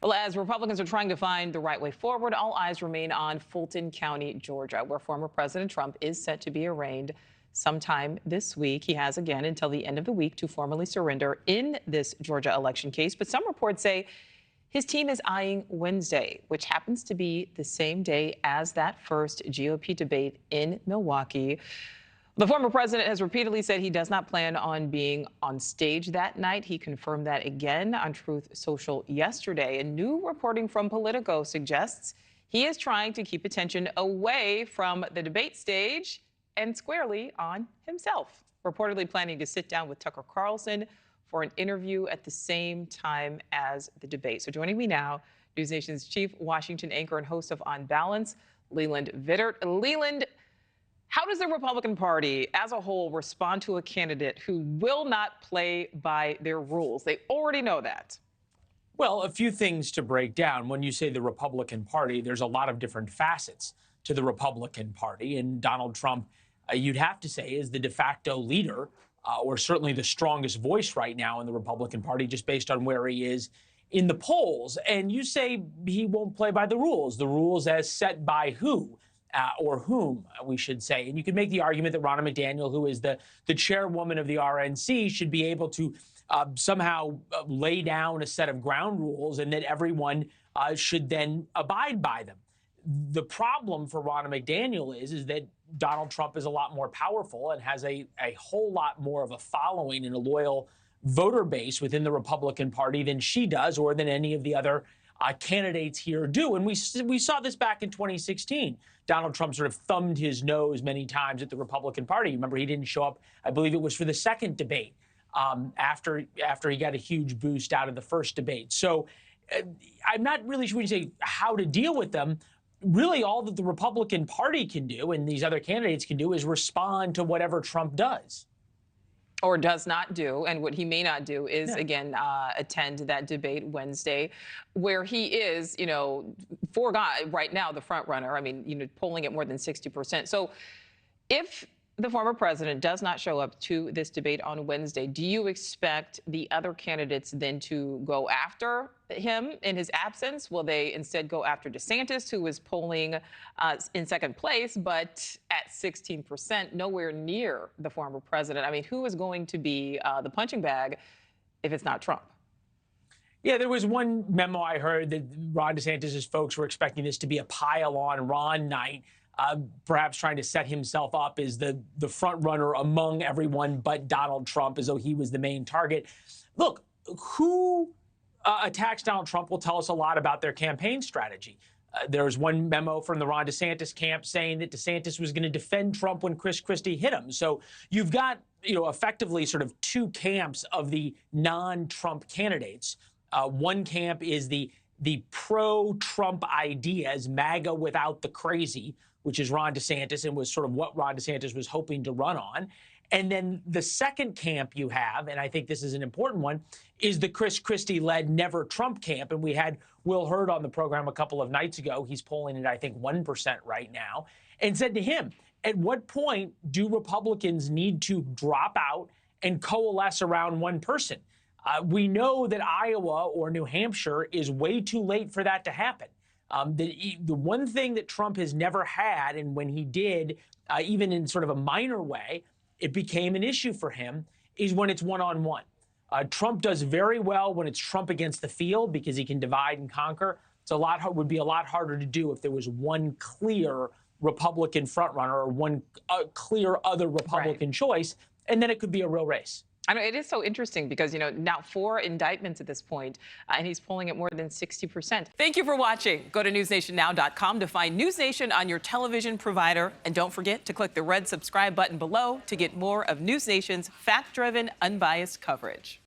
Well, as Republicans are trying to find the right way forward, all eyes remain on Fulton County, Georgia, where former President Trump is set to be arraigned sometime this week. He has again until the end of the week to formally surrender in this Georgia election case. But some reports say his team is eyeing Wednesday, which happens to be the same day as that first GOP debate in Milwaukee. The former president has repeatedly said he does not plan on being on stage that night. He confirmed that again on Truth Social yesterday. And new reporting from Politico suggests he is trying to keep attention away from the debate stage and squarely on himself, reportedly planning to sit down with Tucker Carlson for an interview at the same time as the debate. So joining me now, News Nation's chief Washington anchor and host of On Balance, Leland Vittert. Leland, how does the Republican Party as a whole respond to a candidate who will not play by their rules? They already know that. Well, a few things to break down. When you say the Republican Party, there's a lot of different facets to the Republican Party. And Donald Trump, you'd have to say, is the de facto leader, or certainly the strongest voice right now in the Republican Party, just based on where he is in the polls. And you say he won't play by the rules as set by who? Or whom, we should say. And you could make the argument that Ronna McDaniel, who is the chairwoman of the RNC, should be able to somehow lay down a set of ground rules and that everyone should then abide by them. The problem for Ronna McDaniel is that Donald Trump is a lot more powerful and has a whole lot more of a following and a loyal voter base within the Republican Party than she does or than any of the other candidates here do. And we saw this back in 2016. Donald Trump sort of thumbed his nose many times at the Republican Party. Remember, he didn't show up, I believe it was for the second debate, after he got a huge boost out of the first debate. So I'm not really sure when you say how to deal with them. Really, all that the Republican Party can do and these other candidates can do is respond to whatever Trump does. Or does not do. And what he may not do is, again, attend that debate Wednesday, where he is, right now, the front runner. I mean, polling at more than 60%. So if the former president does not show up to this debate on Wednesday, do you expect the other candidates then to go after him in his absence? Will they instead go after DeSantis, who is polling in second place, but at 16%, nowhere near the former president? I mean, who is going to be the punching bag if it's not Trump? Yeah, there was one memo I heard that Ron DeSantis' folks were expecting this to be a pile-on Ron night. Perhaps trying to set himself up as the front runner among everyone but Donald Trump, as though he was the main target. Look, who attacks Donald Trump will tell us a lot about their campaign strategy. There's one memo from the Ron DeSantis camp saying that DeSantis was going to defend Trump when Chris Christie hit him. So you've got, effectively sort of two camps of the non-Trump candidates. One camp is the pro-Trump ideas, MAGA without the crazy, which is Ron DeSantis and was sort of what Ron DeSantis was hoping to run on. And then the second camp you have, and I think this is an important one, is the Chris Christie-led Never Trump camp. And we had Will Hurd on the program a couple of nights ago. He's polling at, I think, 1% right now, and said to him, at what point do Republicans need to drop out and coalesce around one person? We know that Iowa or New Hampshire is way too late for that to happen. The one thing that Trump has never had, and when he did, even in sort of a minor way, it became an issue for him, is when it's one-on-one. Trump does very well when it's Trump against the field because he can divide and conquer. Would be a lot harder to do if there was one clear Republican frontrunner or one clear other Republican choice, and then it could be a real race. I know it is so interesting because, now 4 indictments at this point, and he's polling at more than 60%. Thank you for watching. Go to newsnationnow.com to find News Nation on your television provider. And don't forget to click the red subscribe button below to get more of News Nation's fact-driven, unbiased coverage.